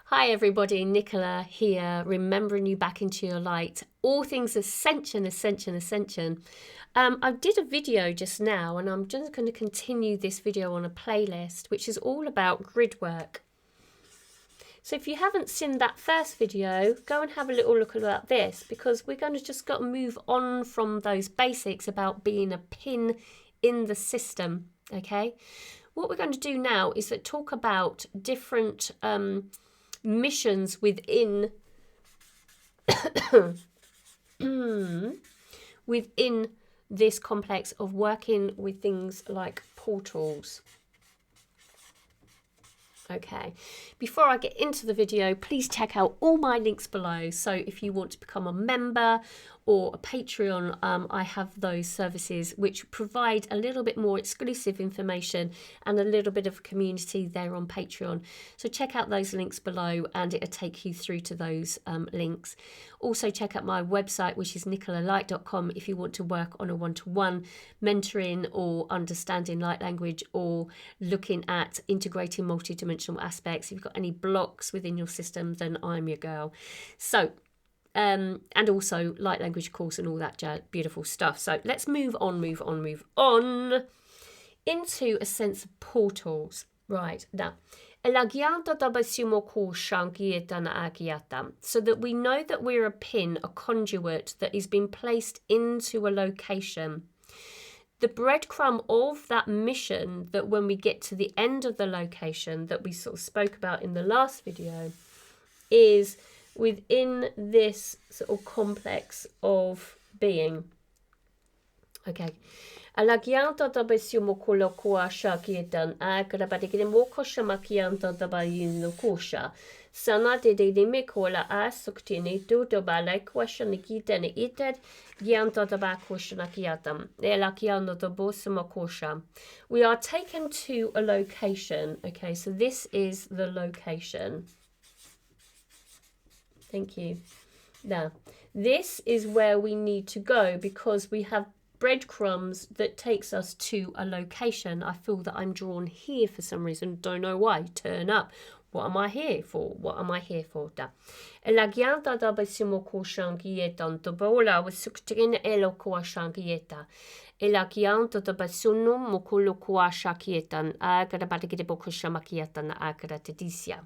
Hi everybody, Nicola here, remembering you back into your light. All things Ascension, Ascension, Ascension. I did a video just now and I'm just going to continue this video on a playlist which is all about grid work. So if you haven't seen that first video, go and have a little look about this, because we're going to just got to move on from those basics about being a pin in the system, okay? What we're going to do now is that talk about different missions within within this complex of working with things like portals. Okay, before I get into the video, please check out all my links below. So if you want to become a member or a Patreon, I have those services which provide a little bit more exclusive information and a little bit of community there on Patreon. So check out those links below and it'll take you through to those links. Also check out my website, which is nicolalight.com, if you want to work on a one-to-one mentoring or understanding light language or looking at integrating multidimensional aspects. If you've got any blocks within your system, then I'm your girl. So and also light language course and all that beautiful stuff. So let's move on into a sense of portals. Right, now, so that we know that we're a pin, a conduit that is being placed into a location. The breadcrumb of that mission, that when we get to the end of the location that we sort of spoke about in the last video, is within this sort of complex of being. Okay. Alagianta da besiumo kolokua shakitan agrabadigin moko shamakianta da bayino kusha. Sana de Nicola asuktini do balek washanikitani ited gianta da bakushanakiatam. Elakiano da bosumakosha. We are taken to a location. Okay, so this is the location. Thank you. Now, this is where we need to go because we have breadcrumbs that takes us to a location. I feel that I'm drawn here for some reason. Don't know why. Turn up. What am I here for? What am I here for? Da. Elagianta da besimo koshangieta dobola was suktin elo koashangieta. Elagianta da besuno mokolo koashakietan agadabadigidebo koshamakieta agadadisia.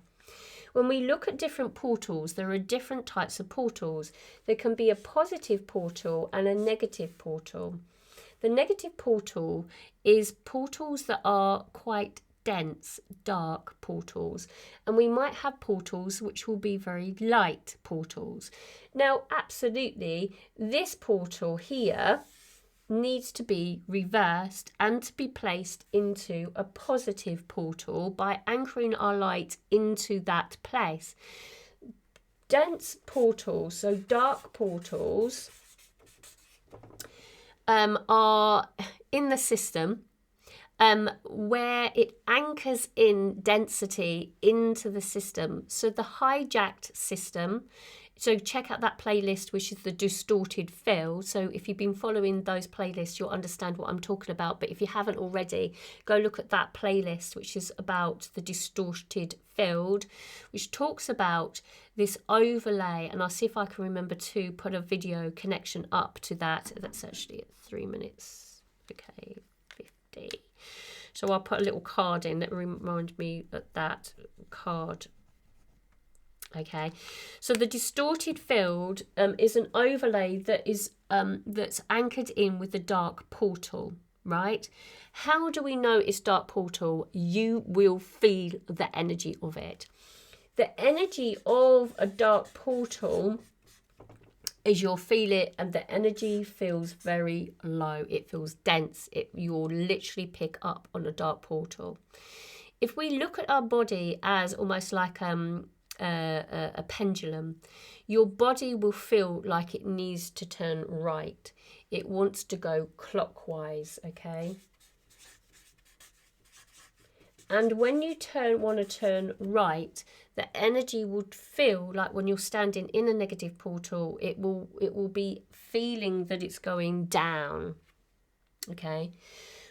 When we look at different portals, there are different types of portals. There can be a positive portal and a negative portal. The negative portal is portals that are quite dense, dark portals. And we might have portals which will be very light portals. Now, absolutely, this portal here needs to be reversed and to be placed into a positive portal by anchoring our light into that place. Dense portals, so dark portals, are in the system where it anchors in density into the system. So the hijacked system, so check out that playlist, which is the distorted field. So if you've been following those playlists, you'll understand what I'm talking about. But if you haven't already, go look at that playlist, which is about the distorted field, which talks about this overlay. And I'll see if I can remember to put a video connection up to that. That's actually at 3 minutes. Okay, 50. So I'll put a little card in that reminds me of that card. Okay, so the distorted field is an overlay that is that's anchored in with the dark portal, right? How do we know it's dark portal? You will feel the energy of it. The energy of a dark portal is you'll feel it, and the energy feels very low. It feels dense. You'll literally pick up on a dark portal. If we look at our body as almost like a pendulum, your body will feel like it needs to turn right. It wants to go clockwise, okay? And when you want to turn right, the energy would feel like when you're standing in a negative portal, it will be feeling that it's going down, okay?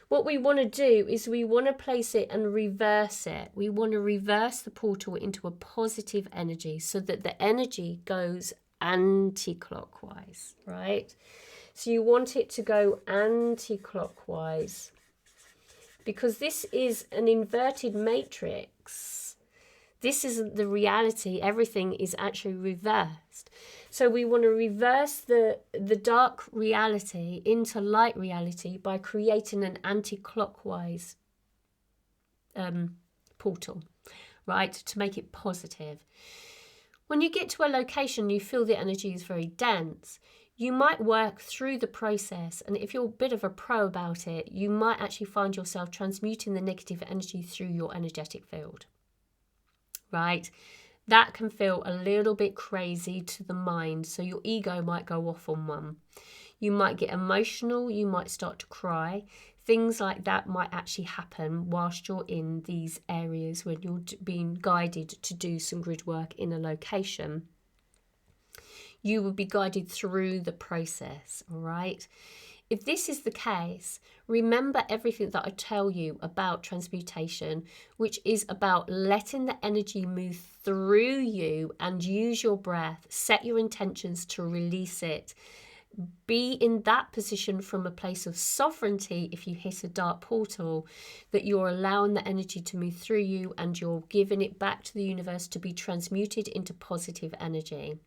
what we want to do is we want to place it and reverse it. We want to reverse the portal into a positive energy so that the energy goes anti-clockwise, right? So you want it to go anti-clockwise because this is an inverted matrix. This isn't the reality. Everything is actually reversed. So we want to reverse the dark reality into light reality by creating an anti-clockwise portal, right? To make it positive. When you get to a location, you feel the energy is very dense. You might work through the process, and if you're a bit of a pro about it, you might actually find yourself transmuting the negative energy through your energetic field, right? That can feel a little bit crazy to the mind, so your ego might go off on one. You might get emotional, you might start to cry. Things like that might actually happen whilst you're in these areas when you're being guided to do some grid work in a location. You will be guided through the process, all right? If this is the case, remember everything that I tell you about transmutation, which is about letting the energy move through you and use your breath, set your intentions to release it. Be in that position from a place of sovereignty if you hit a dark portal, that you're allowing the energy to move through you and you're giving it back to the universe to be transmuted into positive energy.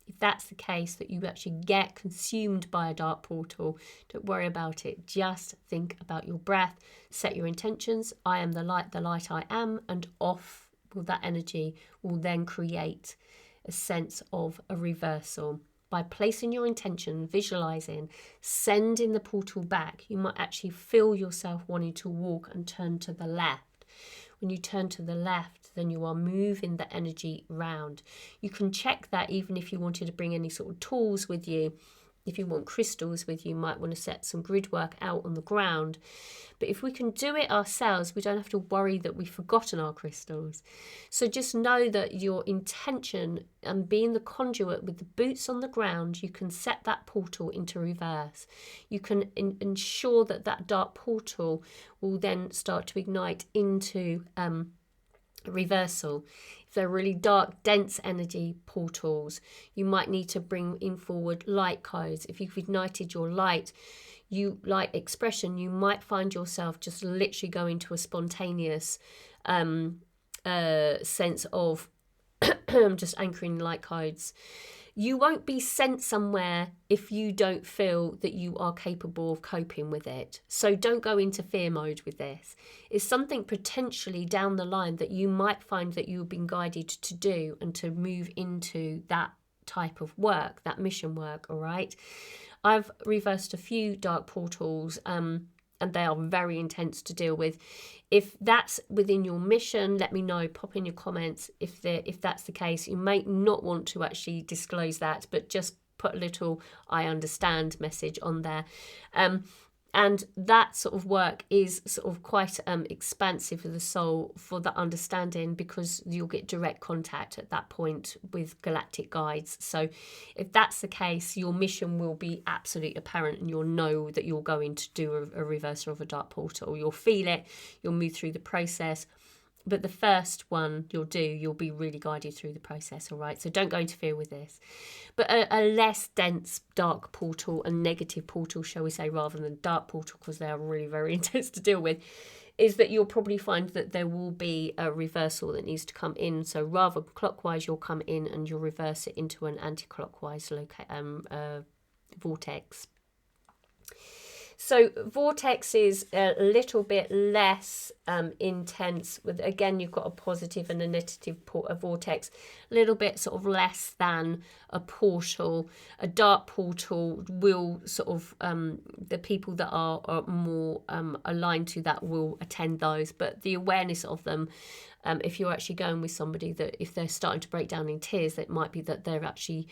If that's the case, that you actually get consumed by a dark portal, don't worry about it. Just think about your breath, set your intentions. I am the light I am, and off will that energy will then create a sense of a reversal. By placing your intention, visualizing, sending the portal back, you might actually feel yourself wanting to walk and turn to the left. When you turn to the left, then you are moving the energy round. You can check that even if you wanted to bring any sort of tools with you. If you want crystals with you, you might want to set some grid work out on the ground. But if we can do it ourselves, we don't have to worry that we've forgotten our crystals. So just know that your intention and being the conduit with the boots on the ground, you can set that portal into reverse. You can ensure that that dark portal will then start to ignite into reversal. If they're really dark, dense energy portals, you might need to bring in forward light codes. If you've ignited your light expression, you might find yourself just literally going to a spontaneous sense of just anchoring light codes. You won't be sent somewhere if you don't feel that you are capable of coping with it. So don't go into fear mode with this. It's something potentially down the line that you might find that you've been guided to do and to move into that type of work, that mission work, all right? I've reversed a few dark portals, and they are very intense to deal with. If that's within your mission, let me know. Pop in your comments if that's the case. You may not want to actually disclose that, but just put a little "I understand" message on there. And that sort of work is sort of quite expansive for the soul, for the understanding, because you'll get direct contact at that point with galactic guides. So if that's the case, your mission will be absolutely apparent and you'll know that you're going to do a reversal of a dark portal. You'll feel it, you'll move through the process. But the first one you'll be really guided through the process, all right? So don't go into fear with this. But a less dense dark portal, a negative portal, shall we say, rather than dark portal, because they are really very intense to deal with, is that you'll probably find that there will be a reversal that needs to come in. So rather clockwise, you'll come in and you'll reverse it into an anti-clockwise vortex. So vortex is a little bit less intense. With, again, you've got a positive and a negative vortex, a little bit sort of less than a portal. A dark portal will sort of, the people that are more aligned to that will attend those, but the awareness of them, if you're actually going with somebody that if they're starting to break down in tears, it might be that they're actually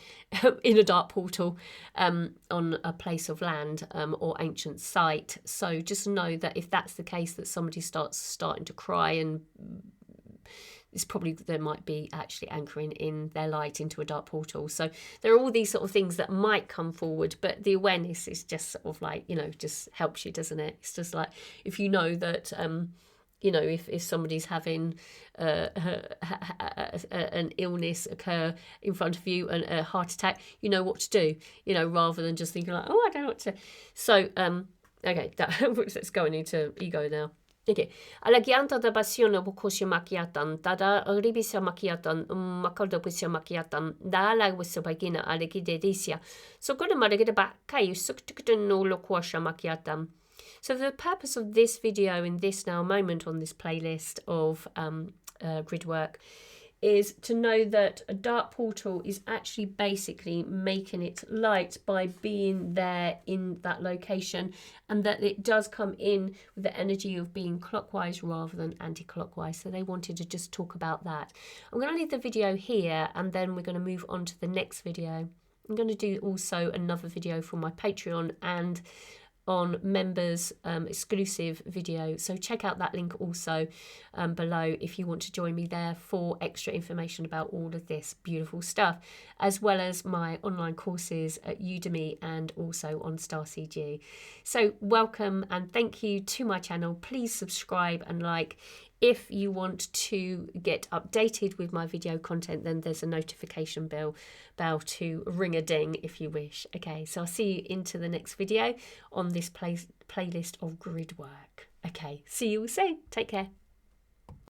in a dark portal on a place of land or ancient site. So just know that if that's the case, that somebody starting to cry and it's probably there might be actually anchoring in their light into a dark portal. So there are all these sort of things that might come forward, but the awareness is just sort of like, just helps you, doesn't it? It's just like, if you know that if somebody's having an illness occur in front of you and a heart attack, you know what to do, rather than just thinking like, oh, I don't know what to. So okay, let's go into ego now. Okay. Alagianta da pasione bukusha makiatan, tada ribisa makiatan, makaldo pusha makiatan, da la wiso bagina alegidedisia. So good marigida back, kayu suktikton no loquasha makiatan. So the purpose of this video in this now moment on this playlist of Gridwork is to know that a dark portal is actually basically making it light by being there in that location, and that it does come in with the energy of being clockwise rather than anti-clockwise. So they wanted to just talk about that. I'm going to leave the video here, and then we're going to move on to the next video. I'm going to do also another video for my Patreon and on members exclusive video, so check out that link also below if you want to join me there for extra information about all of this beautiful stuff, as well as my online courses at Udemy and also on StarCG. So welcome and thank you to my channel. Please subscribe and like. If you want to get updated with my video content, then there's a notification bell to ring a ding if you wish. Okay, so I'll see you into the next video on this playlist of Gridwork. Okay, see you all soon. Take care.